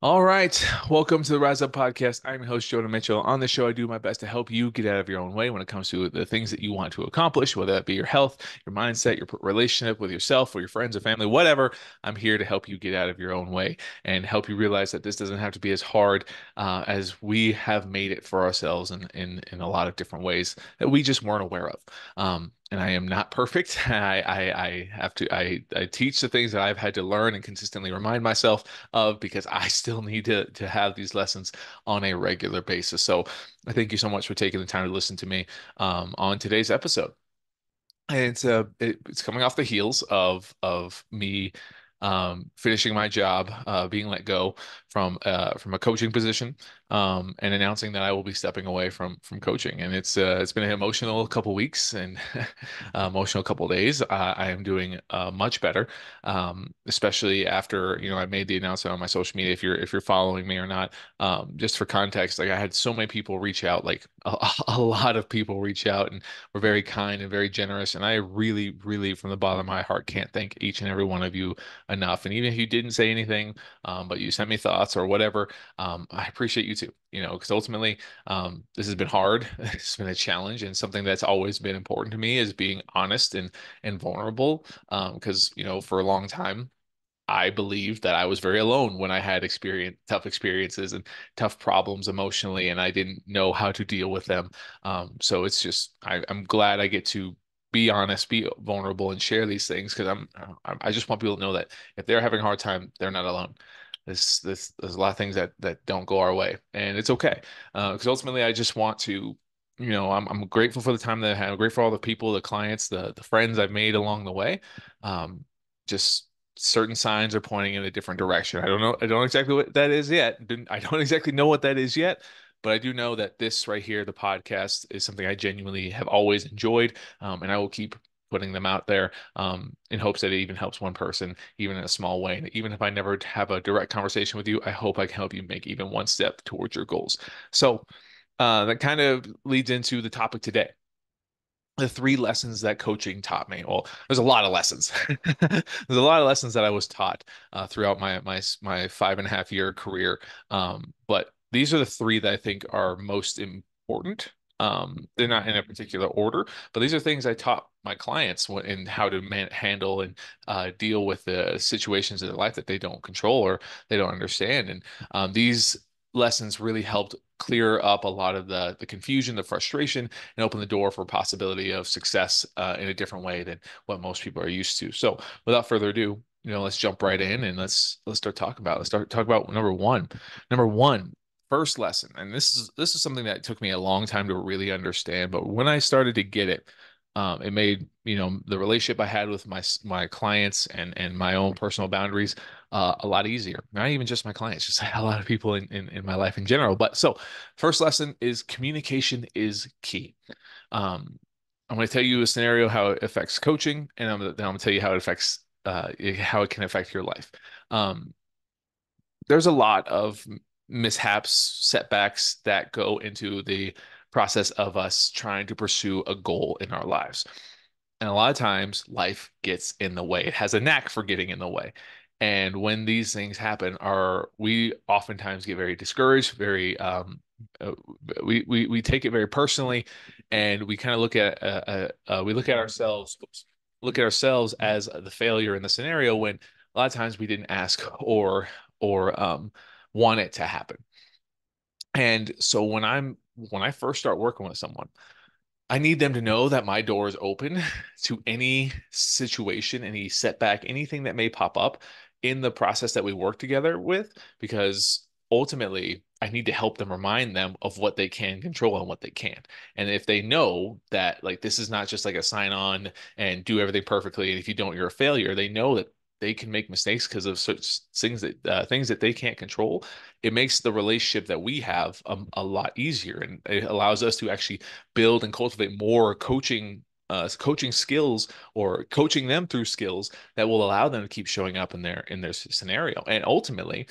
All right. Welcome to the Rise Up Podcast. I'm your host, Jonah Mitchell. On the show, I do my best to help you get out of your own way when it comes to the things that you want to accomplish, whether that be your health, your mindset, your relationship with yourself or your friends or family, whatever. I'm here to help you get out of your own way and help you realize that this doesn't have to be as hard as we have made it for ourselves in a lot of different ways that we just weren't aware of. And I am not perfect. I have to I teach the things that I've had to learn and consistently remind myself of because I still need to have these lessons on a regular basis. So I thank you so much for taking the time to listen to me on today's episode. And it's coming off the heels of me finishing my job, being let go from a coaching position, and announcing that I will be stepping away from coaching. And it's been an emotional couple weeks and emotional couple days. I am doing much better, especially after I made the announcement on my social media. If you're following me or not, just for context, like I had so many people reach out, like a lot of people reach out and were very kind and very generous. And I really, really, from the bottom of my heart, can't thank each and every one of you enough. And even if you didn't say anything, but you sent me thoughts or whatever, I appreciate you too. Because ultimately, this has been hard. It's been a challenge, and something that's always been important to me is being honest and vulnerable. Because for a long time, I believed that I was very alone when I had tough experiences and tough problems emotionally, and I didn't know how to deal with them. So it's just I'm glad I get to be honest, be vulnerable, and share these things because I just want people to know that if they're having a hard time, they're not alone. There's a lot of things that don't go our way, and it's okay. Because ultimately, I just want to. I'm grateful for the time that I had. I'm grateful for all the people, the clients, the friends I've made along the way. Um, just certain signs are pointing in a different direction. I don't know. I don't exactly what that is yet. I don't exactly know what that is yet, but I do know that this right here, the podcast, is something I genuinely have always enjoyed, and I will keep putting them out there in hopes that it even helps one person, even in a small way. And even if I never have a direct conversation with you, I hope I can help you make even one step towards your goals. So that kind of leads into the topic today, the three lessons that coaching taught me. Well, there's a lot of lessons. There's a lot of lessons that I was taught throughout my 5.5 year career. But these are the three that I think are most important. They're not in a particular order, but these are things I taught my clients in how to handle and deal with the situations in their life that they don't control or they don't understand. And these lessons really helped clear up a lot of the confusion, the frustration, and open the door for possibility of success in a different way than what most people are used to. So without further ado, let's jump right in and let's start talking about. Let's start talk about number one. Number one, first lesson, and this is something that took me a long time to really understand, but when I started to get it, it made the relationship I had with my clients and my own personal boundaries a lot easier. Not even just my clients, just a lot of people in my life in general. But so, first lesson is communication is key. Um, I'm going to tell you a scenario how it affects coaching, and then I'm going to tell you how it affects how it can affect your life. Um, there's a lot of mishaps, setbacks that go into the process of us trying to pursue a goal in our lives. And a lot of times life gets in the way. It has a knack for getting in the way. And when these things happen, we oftentimes get very discouraged, very uh, we take it very personally, and we kind of we look at ourselves as the failure in the scenario when a lot of times we didn't ask or want it to happen. And so when I first start working with someone, I need them to know that my door is open to any situation, any setback, anything that may pop up in the process that we work together with, because ultimately I need to help them remind them of what they can control and what they can't. And if they know that like this is not just like a sign on and do everything perfectly, and if you don't, you're a failure, they know that they can make mistakes because of such things that they can't control. It makes the relationship that we have a lot easier, and it allows us to actually build and cultivate more coaching skills or coaching them through skills that will allow them to keep showing up in their scenario. And ultimately,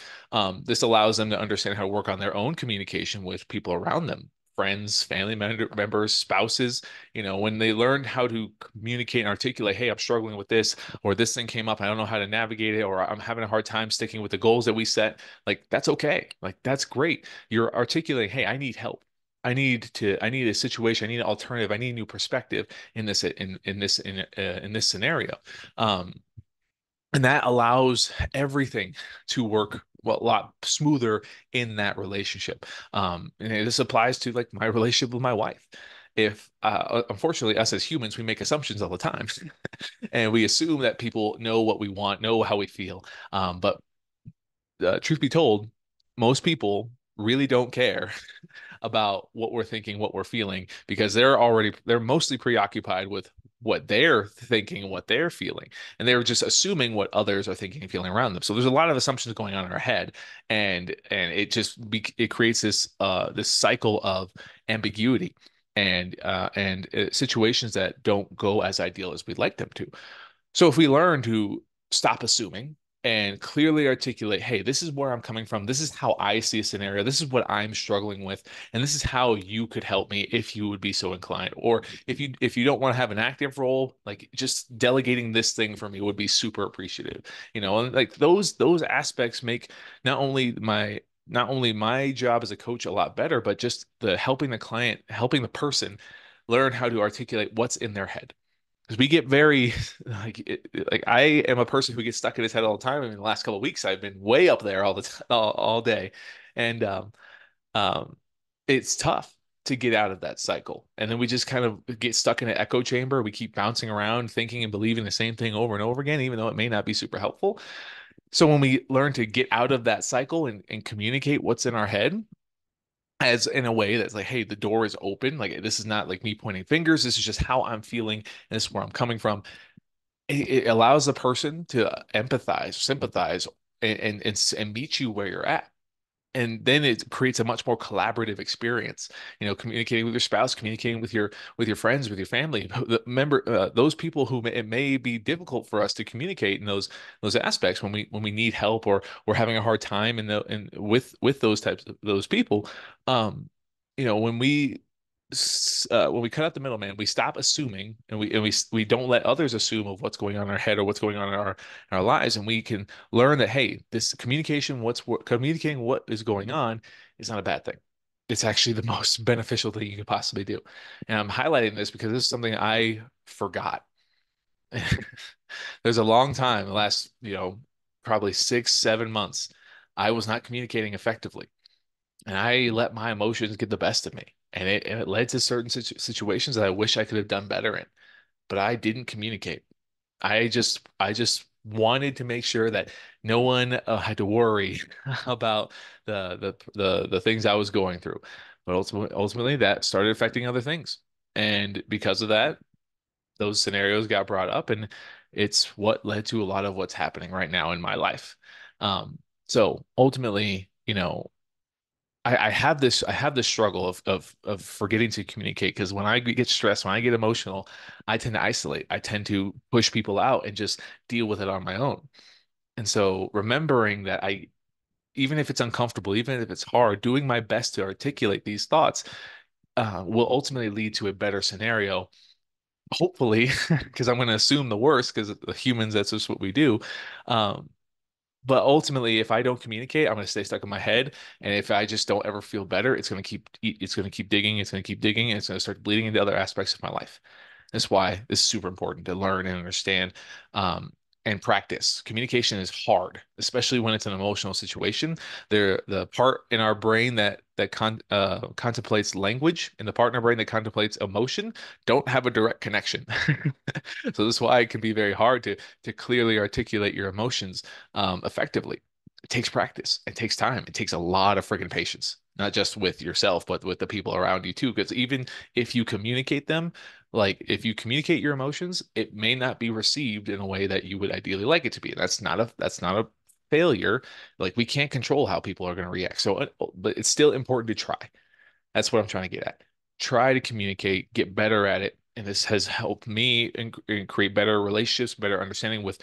this allows them to understand how to work on their own communication with people around them friends, family members, spouses, when they learn how to communicate and articulate, hey, I'm struggling with this, or this thing came up, I don't know how to navigate it, or I'm having a hard time sticking with the goals that we set, like that's okay. Like that's great. You're articulating, hey, I need help. I need a situation, I need an alternative, I need a new perspective in this scenario. Um, and that allows everything to work well, a lot smoother in that relationship. And this applies to like my relationship with my wife. If unfortunately, us as humans, we make assumptions all the time, and we assume that people know what we want, know how we feel. But truth be told, most people really don't care about what we're thinking, what we're feeling, because they're mostly preoccupied with what they're thinking and what they're feeling. And they're just assuming what others are thinking and feeling around them. So there's a lot of assumptions going on in our head. And it creates this cycle of ambiguity and situations that don't go as ideal as we'd like them to. So if we learn to stop assuming and clearly articulate, hey, this is where I'm coming from. This is how I see a scenario. This is what I'm struggling with, and this is how you could help me if you would be so inclined. Or if you don't want to have an active role, like just delegating this thing for me would be super appreciative. And like those aspects make not only my job as a coach a lot better, but just the helping the client, helping the person learn how to articulate what's in their head because we get very like I am a person who gets stuck in his head all the time. I mean, the last couple of weeks I've been way up there all the time, all day, and um, it's tough to get out of that cycle. And then we just kind of get stuck in an echo chamber. We keep bouncing around, thinking and believing the same thing over and over again, even though it may not be super helpful. So when we learn to get out of that cycle and communicate what's in our head, as in a way that's like, hey, the door is open. Like this is not like me pointing fingers. This is just how I'm feeling, and this is where I'm coming from. It allows the person to empathize, sympathize, and meet you where you're at. And then it creates a much more collaborative experience. Communicating with your spouse, communicating with your friends, with your family. Remember, those people who it may be difficult for us to communicate in those aspects when we need help or we're having a hard time and with those people. Um, when we cut out the middleman, we stop assuming, and we don't let others assume of what's going on in our head or what's going on in our lives, and we can learn that hey, this communication, communicating what is going on, is not a bad thing. It's actually the most beneficial thing you could possibly do. And I'm highlighting this because this is something I forgot. There's a long time, the last probably 6, 7 months, I was not communicating effectively and I let my emotions get the best of me. And it led to certain situations that I wish I could have done better in, but I didn't communicate. I just wanted to make sure that no one had to worry about the things I was going through. But ultimately, that started affecting other things. And because of that, those scenarios got brought up, and it's what led to a lot of what's happening right now in my life. So ultimately, I have this struggle of forgetting to communicate because when I get stressed, when I get emotional, I tend to isolate. I tend to push people out and just deal with it on my own. And so remembering that even if it's uncomfortable, even if it's hard, doing my best to articulate these thoughts will ultimately lead to a better scenario. Hopefully, because I'm going to assume the worst because humans, that's just what we do. Um, but ultimately, if I don't communicate, I'm going to stay stuck in my head. And if I just don't ever feel better, it's going to keep digging, it's going to keep digging, and it's going to start bleeding into other aspects of my life. That's why this is super important to learn and understand and practice. Communication is hard, especially when it's an emotional situation. The part in our brain that contemplates language and the part in our brain that contemplates emotion don't have a direct connection. So this is why it can be very hard to clearly articulate your emotions effectively. It takes practice. It takes time. It takes a lot of freaking patience, not just with yourself, but with the people around you too. Because even if you communicate them, like if you communicate your emotions, it may not be received in a way that you would ideally like it to be. That's not a failure. Like we can't control how people are going to react. So, but it's still important to try. That's what I'm trying to get at. Try to communicate, get better at it. And this has helped me and create better relationships, better understanding with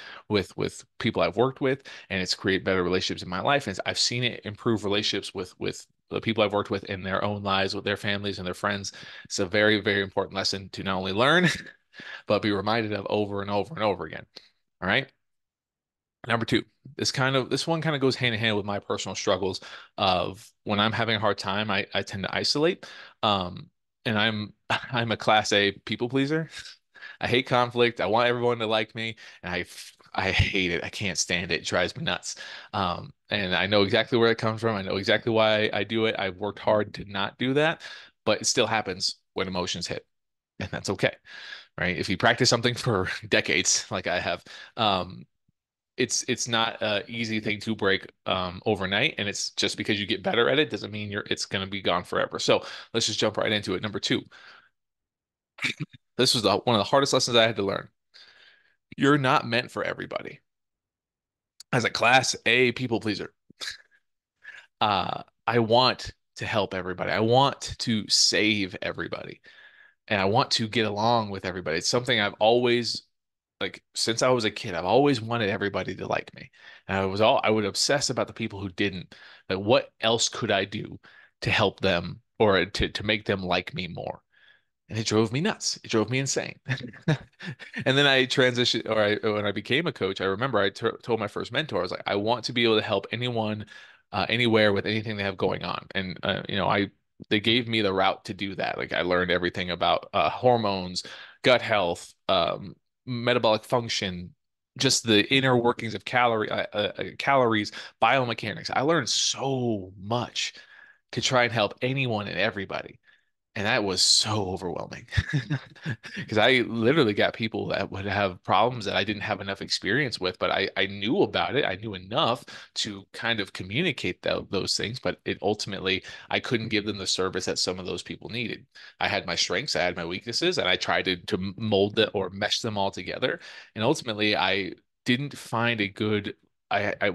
people I've worked with, and it's created better relationships in my life. And I've seen it improve relationships with the people I've worked with in their own lives, with their families and their friends. It's a very, very important lesson to not only learn, but be reminded of over and over and over again. All right. Number two, this one kind of goes hand in hand with my personal struggles of when I'm having a hard time, I tend to isolate. Um, and I'm a class A people pleaser. I hate conflict. I want everyone to like me, and I hate it. I can't stand it. It drives me nuts. And I know exactly where it comes from. I know exactly why I do it. I've worked hard to not do that, but it still happens when emotions hit, and that's okay, right? If you practice something for decades, like I have, it's not a easy thing to break overnight, and it's just because you get better at it doesn't mean it's going to be gone forever. So let's just jump right into it. Number two, this was one of the hardest lessons I had to learn. You're not meant for everybody. As a class A people pleaser, I want to help everybody. I want to save everybody, and I want to get along with everybody. It's something I've always like since I was a kid, I've always wanted everybody to like me. And I would obsess about the people who didn't. Like what else could I do to help them or to make them like me more? And it drove me nuts. It drove me insane. And then I transitioned, when I became a coach, I remember told my first mentor, I was like, I want to be able to help anyone, anywhere with anything they have going on. And they gave me the route to do that. Like I learned everything about hormones, gut health, metabolic function, just the inner workings of calories, biomechanics. I learned so much to try and help anyone and everybody. And that was so overwhelming because I literally got people that would have problems that I didn't have enough experience with, but I knew about it. I knew enough to kind of communicate those things, but it ultimately, I couldn't give them the service that some of those people needed. I had my strengths, I had my weaknesses, and I tried to mold it or mesh them all together. And ultimately, I didn't find a good, I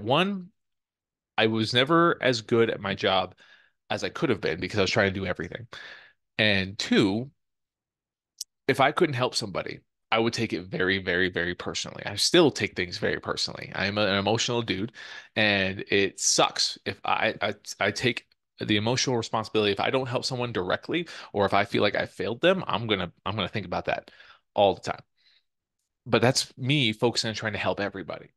was never as good at my job as I could have been because I was trying to do everything. And two, if I couldn't help somebody, I would take it very, very, very personally. I still take things very personally. I'm an emotional dude, and it sucks if I take the emotional responsibility. If I don't help someone directly, or if I feel like I failed them, I'm gonna think about that all the time. But that's me focusing on trying to help everybody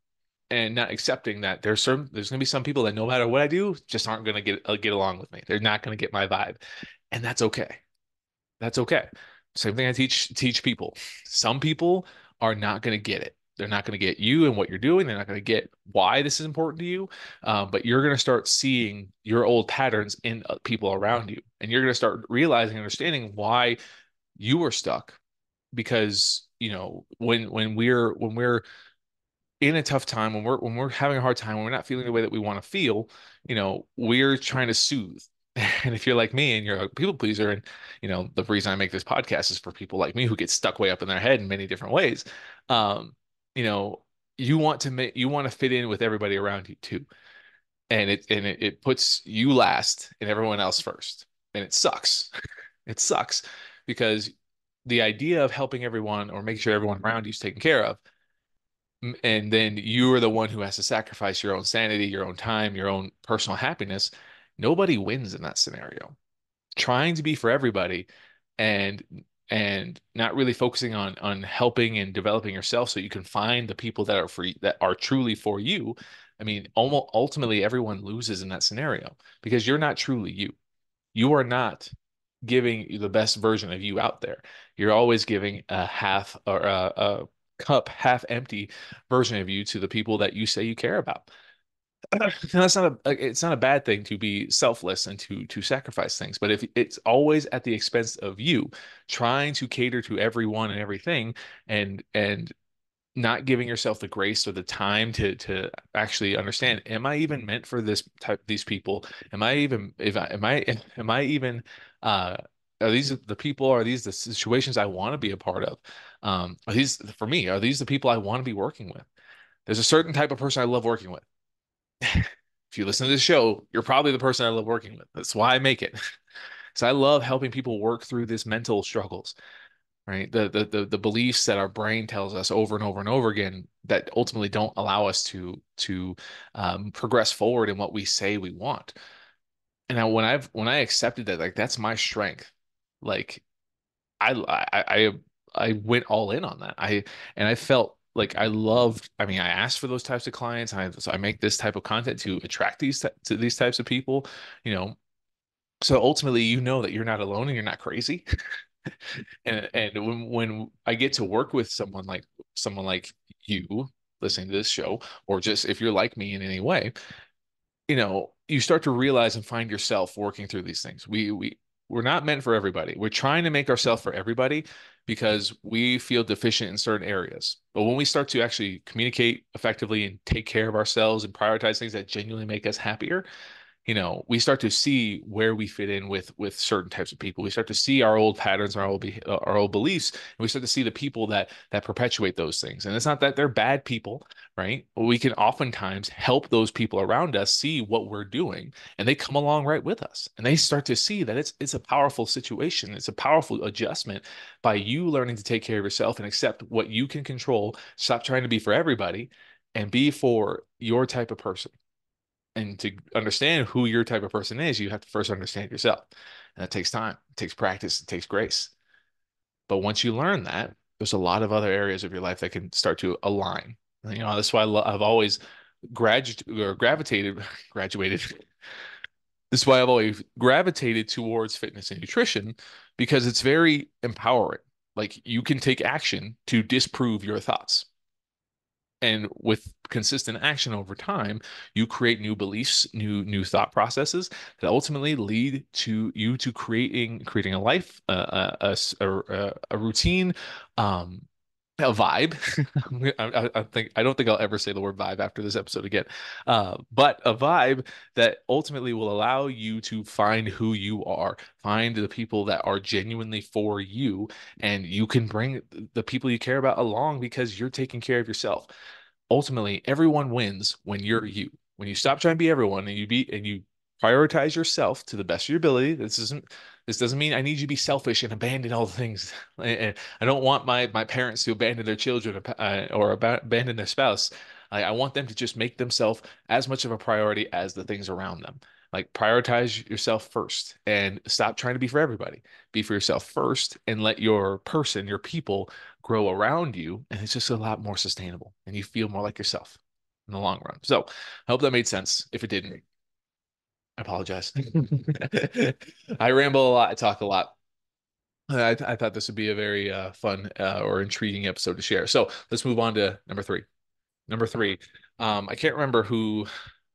and not accepting that there's gonna be some people that no matter what I do, just aren't gonna get along with me. They're not gonna get my vibe, and that's okay. That's okay. Same thing I teach people. Some people are not going to get it. They're not going to get you and what you're doing. They're not going to get why this is important to you. But you're going to start seeing your old patterns in people around you, and you're going to start realizing, understanding why you were stuck. Because when we're in a tough time, when we're having a hard time, when we're not feeling the way that we want to feel, we're trying to soothe. And if you're like me and you're a people pleaser, and the reason I make this podcast is for people like me who get stuck way up in their head in many different ways. Um, you know, you want to fit in with everybody around you too, and it puts you last and everyone else first, and it sucks. It sucks because the idea of helping everyone or making sure everyone around you is taken care of, and then you are the one who has to sacrifice your own sanity, your own time, your own personal happiness. Nobody wins in that scenario. Trying to be for everybody and not really focusing on helping and developing yourself so you can find the people that are truly for you. I mean, almost ultimately everyone loses in that scenario because you're not truly you. You are not giving the best version of you out there. You're always giving a half or a cup half empty version of you to the people that you say you care about. That's not it's not a bad thing to be selfless and to sacrifice things, but if it's always at the expense of you, trying to cater to everyone and everything, and not giving yourself the grace or the time to actually understand, am I even meant for these people? Am I even if I am I even uh are these the people, are these the situations I want to be a part of? Are these for me, are these the people I want to be working with? There's a certain type of person I love working with. If you listen to this show, you're probably the person I love working with. That's why I make it. So I love helping people work through this mental struggles, right? The beliefs that our brain tells us over and over and over again that ultimately don't allow us to progress forward in what we say we want. And when I accepted that, like that's my strength. Like I I I I went all in on that. I felt like I loved, I mean, I asked for those types of clients. So I make this type of content to attract to these types of people, you know. So ultimately, you know that you're not alone and you're not crazy. And when I get to work with someone like you listening to this show, or just if you're like me in any way, you start to realize and find yourself working through these things. We're not meant for everybody. We're trying to make ourselves for everybody because we feel deficient in certain areas. But when we start to actually communicate effectively and take care of ourselves and prioritize things that genuinely make us happier, we start to see where we fit in with certain types of people. We start to see our old patterns, our old beliefs, and we start to see the people that perpetuate those things. And it's not that they're bad people, right? But we can oftentimes help those people around us see what we're doing, and they come along right with us, and they start to see that it's a powerful situation. It's a powerful adjustment by you learning to take care of yourself and accept what you can control. Stop trying to be for everybody, and be for your type of person. And to understand who your type of person is, you have to first understand yourself. And that takes time, it takes practice, it takes grace. But once you learn that, there's a lot of other areas of your life that can start to align. That's why I've always gravitated, graduated. This is why I've always gravitated towards fitness and nutrition because it's very empowering. Like you can take action to disprove your thoughts. And with consistent action over time, you create new beliefs, new thought processes that ultimately lead to you to creating a life, a routine, um, a vibe. I don't think I'll ever say the word vibe after this episode again. But a vibe that ultimately will allow you to find who you are, find the people that are genuinely for you, and you can bring the people you care about along because you're taking care of yourself. Ultimately, everyone wins when you're you. When you stop trying to be everyone and you prioritize yourself to the best of your ability. This doesn't mean I need you to be selfish and abandon all the things. And I don't want my parents to abandon their children or abandon their spouse. I want them to just make themselves as much of a priority as the things around them. Like prioritize yourself first and stop trying to be for everybody. Be for yourself first and let your person, your people grow around you. And it's just a lot more sustainable and you feel more like yourself in the long run. So I hope that made sense. If it didn't, I apologize. I ramble a lot. I talk a lot. I thought this would be a very fun or intriguing episode to share. So let's move on to number three. Number three, I can't remember who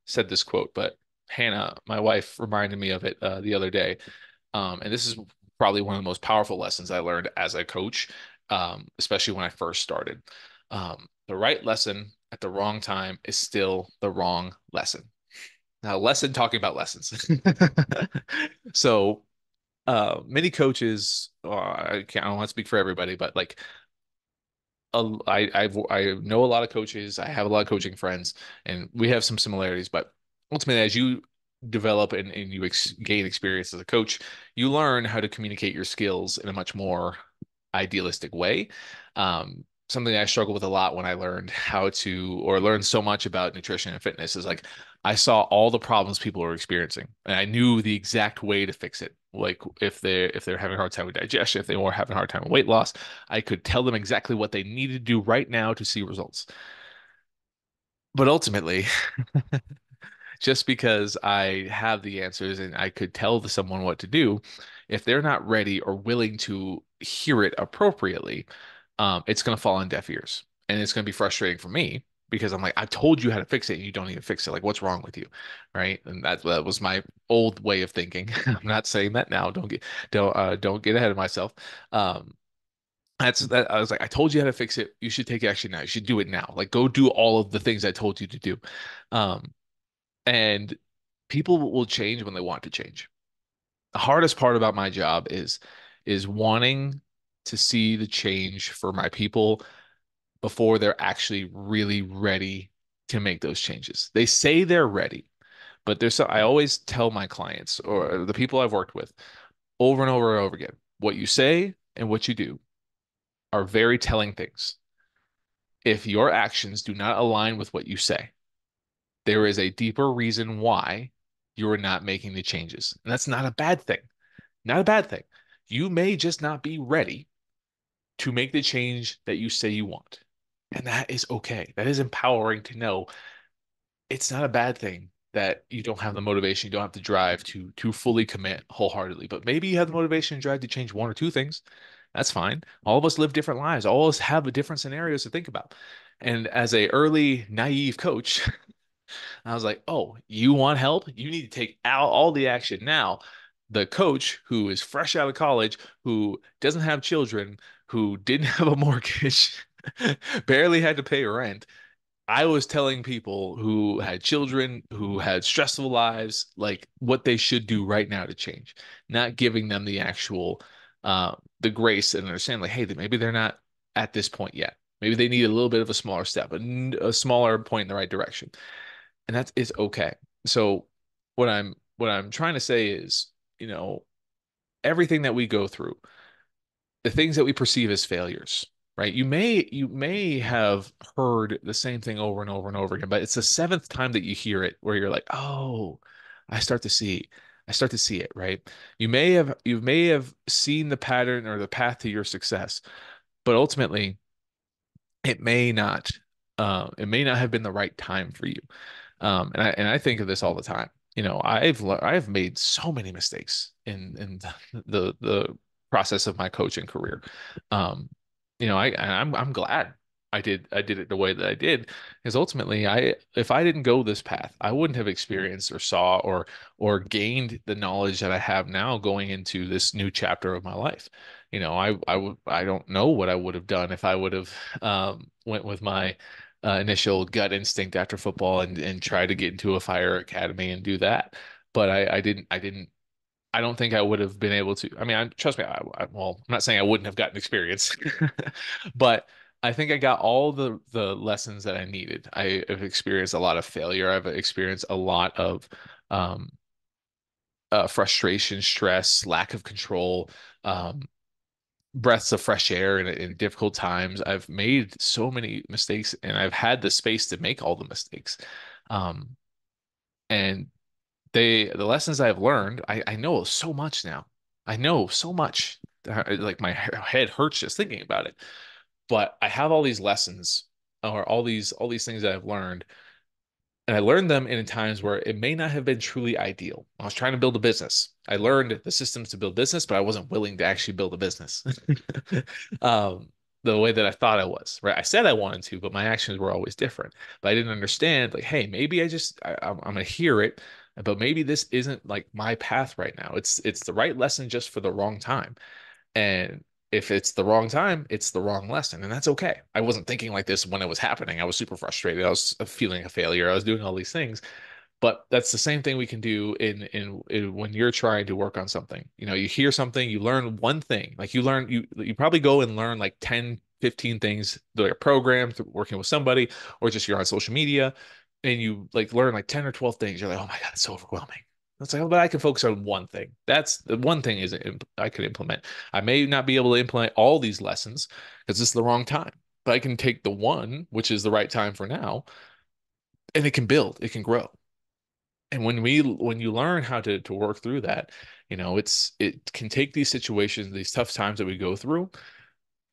said this quote, but Hannah, my wife, reminded me of it the other day. And this is probably one of the most powerful lessons I learned as a coach, especially when I first started. The right lesson at the wrong time is still the wrong lesson. Now, lesson talking about lessons. So, many coaches, I don't want to speak for everybody, but like I know a lot of coaches. I have a lot of coaching friends, and we have some similarities. But ultimately, as you develop and you gain experience as a coach, you learn how to communicate your skills in a much more idealistic way. Something I struggled with a lot when I learned how to or learned so much about nutrition and fitness is like I saw all the problems people were experiencing and I knew the exact way to fix it. Like if they're having a hard time with digestion, if they were having a hard time with weight loss, I could tell them exactly what they needed to do right now to see results. But ultimately, just because I have the answers and I could tell someone what to do, if they're not ready or willing to hear it appropriately, it's going to fall on deaf ears. And it's going to be frustrating for me because I'm like, I told you how to fix it and you don't even fix it. Like, what's wrong with you? Right. And that was my old way of thinking. I'm not saying that now. Don't get ahead of myself. Um, that's that. I was like, I told you how to fix it. You should take action now. You should do it now. Like, go do all of the things I told you to do. Um, and people will change when they want to change. The hardest part about my job is wanting to see the change for my people before they're actually really ready to make those changes. They say they're ready, but I always tell my clients or the people I've worked with over and over and over again, what you say and what you do are very telling things. If your actions do not align with what you say, there is a deeper reason why you are not making the changes. And that's not a bad thing. Not a bad thing. You may just not be ready to make the change that you say you want. And that is okay. That is empowering to know it's not a bad thing that you don't have the motivation, you don't have the drive to fully commit wholeheartedly. But maybe you have the motivation and drive to change one or two things. That's fine. All of us live different lives. All of us have different scenarios to think about. And as a early naive coach, I was like, oh, you want help? You need to take out all the action now. The coach who is fresh out of college, who doesn't have children, who didn't have a mortgage, barely had to pay rent, I was telling people who had children, who had stressful lives, like what they should do right now to change, not giving them the actual, the grace and understand, like, hey, maybe they're not at this point yet. Maybe they need a little bit of a smaller step, a smaller point in the right direction, and that is okay. So, what I'm trying to say is, you know, everything that we go through, the things that we perceive as failures, right? You may have heard the same thing over and over and over again, but it's the seventh time that you hear it where you're like, "Oh, I start to see, I start to see it," right? You may have seen the pattern or the path to your success, but ultimately it may not it may not have been the right time for you. And I think of this all the time. I've made so many mistakes in the process of my coaching career. Um, I'm glad I did it the way that I did, because ultimately if I didn't go this path, I wouldn't have experienced or saw or gained the knowledge that I have now going into this new chapter of my life. I don't know what I would have done if I would have went with my initial gut instinct after football and try to get into a fire academy and do that. But I don't think I would have been able to. I mean, trust me. Well, I'm not saying I wouldn't have gotten experience, but I think I got all the lessons that I needed. I have experienced a lot of failure. I've experienced a lot of um, frustration, stress, lack of control, um, breaths of fresh air in difficult times. I've made so many mistakes, and I've had the space to make all the mistakes. Um, and the lessons I've learned, I know so much now. I know so much. Like my head hurts just thinking about it. But I have all these lessons or all these things that I've learned, and I learned them in times where it may not have been truly ideal. I was trying to build a business. I learned the systems to build business, but I wasn't willing to actually build a business um, the way that I thought I was. Right? I said I wanted to, but my actions were always different. But I didn't understand. Like, hey, maybe I'm gonna hear it, but maybe this isn't like my path right now. It's the right lesson just for the wrong time. And if it's the wrong time, it's the wrong lesson, and that's okay. I wasn't thinking like this when it was happening. I was super frustrated. I was feeling a failure. I was doing all these things, but that's the same thing we can do in when you're trying to work on something. You hear something, you learn one thing. Like you probably go and learn like 10, 15 things, they're programmed through working with somebody, or just you're on social media and you like learn like 10 or 12 things. You're like, oh my God, it's so overwhelming. It's like, oh, but I can focus on one thing. That's the one thing is I could implement. I may not be able to implement all these lessons because it's the wrong time, but I can take the one, which is the right time for now, and it can build, it can grow. And when you learn how to work through that, it can take these situations, these tough times that we go through,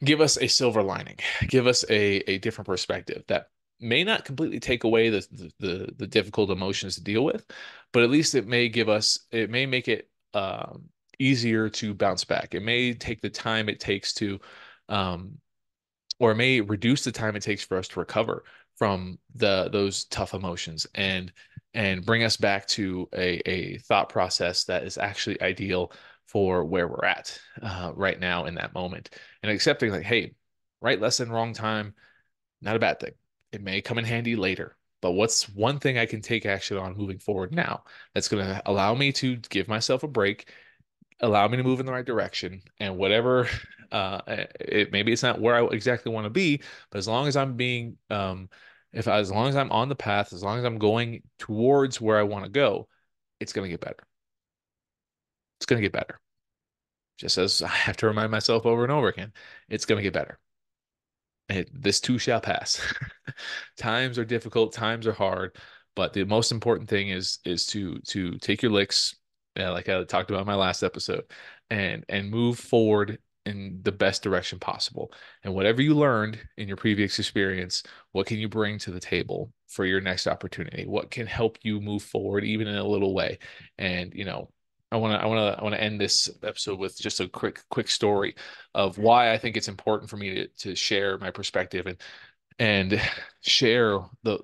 give us a silver lining, give us a different perspective that may not completely take away the difficult emotions to deal with, but at least it may make it easier to bounce back. It may take the time it takes to um, or it may reduce the time it takes for us to recover from those tough emotions and bring us back to a thought process that is actually ideal for where we're at right now in that moment, and accepting like, hey, right lesson, wrong time, not a bad thing. It may come in handy later, but what's one thing I can take action on moving forward now that's going to allow me to give myself a break, allow me to move in the right direction, and whatever maybe it's not where I exactly want to be, but as long as I'm being if as long as I'm on the path, as long as I'm going towards where I want to go, it's going to get better. It's going to get better. Just as I have to remind myself over and over again, it's going to get better. This too shall pass. Times are difficult, times are hard, But the most important thing is to take your licks, like I talked about in my last episode, and move forward in the best direction possible. And whatever you learned in your previous experience, what can you bring to the table for your next opportunity? What can help you move forward even in a little way? And I want to end this episode with just a quick story of why I think it's important for me to share my perspective and share the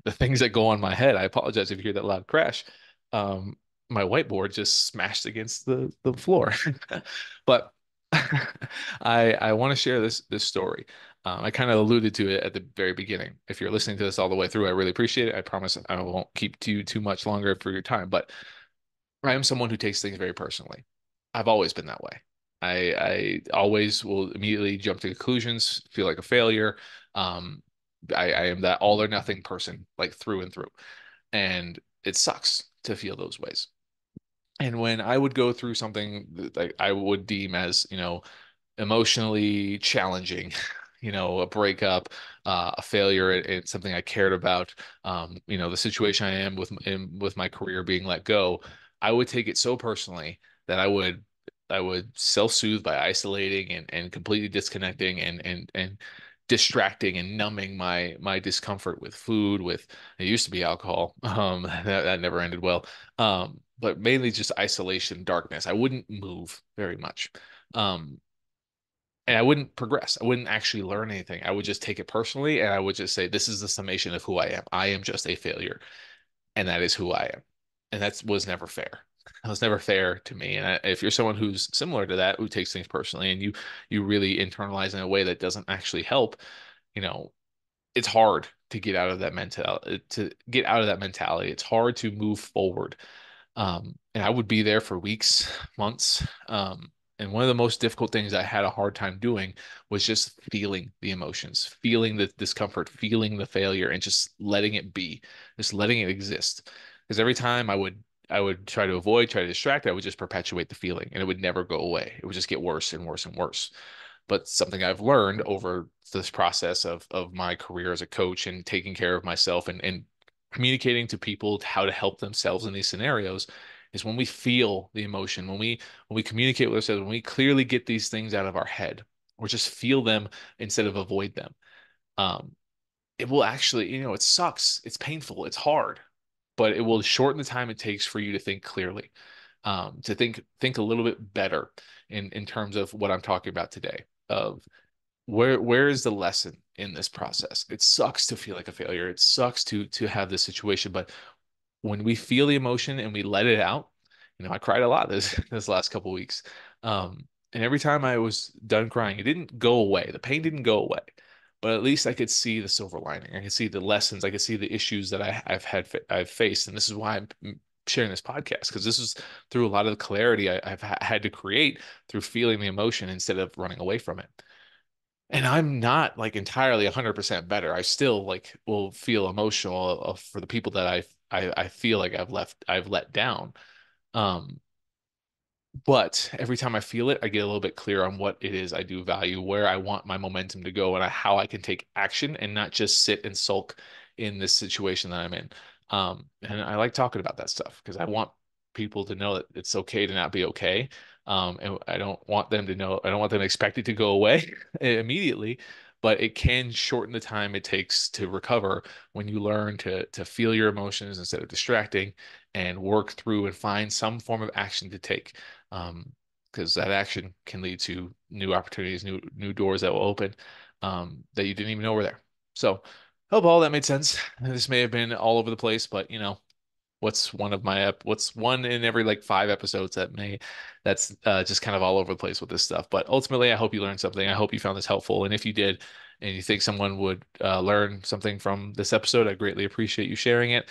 things that go on my head. I apologize if you hear that loud crash. Um, my whiteboard just smashed against the floor. But I want to share this story. I kind of alluded to it at the very beginning. If you're listening to this all the way through, I really appreciate it. I promise I won't keep you too much longer for your time. But I am someone who takes things very personally. I've always been that way. I always will immediately jump to conclusions, feel like a failure. Um, I am that all or nothing person, like through and through. And it sucks to feel those ways. And when I would go through something that I would deem as, emotionally challenging, a breakup, a failure in something I cared about, the situation I am with my career being let go, I would take it so personally that I would self-soothe by isolating and completely disconnecting and distracting and numbing my discomfort with food, with it used to be alcohol. That never ended well. But mainly just isolation, darkness. I wouldn't move very much. Um, and I wouldn't progress. I wouldn't actually learn anything. I would just take it personally and I would just say, this is the summation of who I am. I am just a failure, and that is who I am. And that was never fair. It was never fair to me. And if you're someone who's similar to that, who takes things personally and you really internalize in a way that doesn't actually help, you know, it's hard to get out of that mentality. It's hard to move forward. And I would be there for weeks, months. And one of the most difficult things I had a hard time doing was just feeling the emotions, feeling the discomfort, feeling the failure, and just letting it be, just letting it exist. Because every time I would try to avoid, try to distract, I would just perpetuate the feeling, and it would never go away. It would just get worse and worse and worse. But something I've learned over this process of my career as a coach and taking care of myself and communicating to people how to help themselves in these scenarios is when we feel the emotion, when we communicate with ourselves, when we clearly get these things out of our head, or just feel them instead of avoid them. Um, it will actually, it sucks, it's painful, it's hard, but it will shorten the time it takes for you to think clearly, to think a little bit better in terms of what I'm talking about today. Of where is the lesson in this process? It sucks to feel like a failure. It sucks to have this situation, but when we feel the emotion and we let it out, I cried a lot this this last couple weeks. And every time I was done crying, it didn't go away. The pain didn't go away, but at least I could see the silver lining. I could see the lessons. I could see the issues that I've faced, and this is why I'm sharing this podcast, because this is through a lot of the clarity I've had to create through feeling the emotion instead of running away from it. And I'm not like entirely 100% better. I still like will feel emotional for the people that I feel like I've let down. Um, but every time I feel it, I get a little bit clearer on what it is I do value, where I want my momentum to go, and how I can take action and not just sit and sulk in this situation that I'm in. And I like talking about that stuff because I want people to know that it's okay to not be okay. And I don't want them to know, I don't want them to expect it to go away immediately, but it can shorten the time it takes to recover when you learn to feel your emotions instead of distracting and work through and find some form of action to take, because that action can lead to new opportunities, new doors that will open, that you didn't even know were there. So, hope all that made sense. This may have been all over the place, but what's one in every like 5 episodes that's just kind of all over the place with this stuff. But ultimately, I hope you learned something. I hope you found this helpful. And if you did, and you think someone would learn something from this episode, I greatly appreciate you sharing it.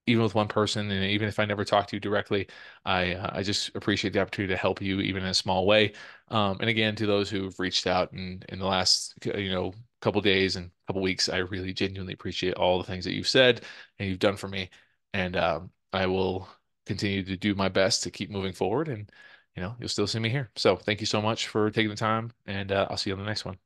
Even with one person, and even if I never talk to you directly, I just appreciate the opportunity to help you even in a small way. And again, to those who've reached out in the last couple days and couple weeks, I really genuinely appreciate all the things that you've said and you've done for me. And I will continue to do my best to keep moving forward. And you'll still see me here. So thank you so much for taking the time, and I'll see you on the next one.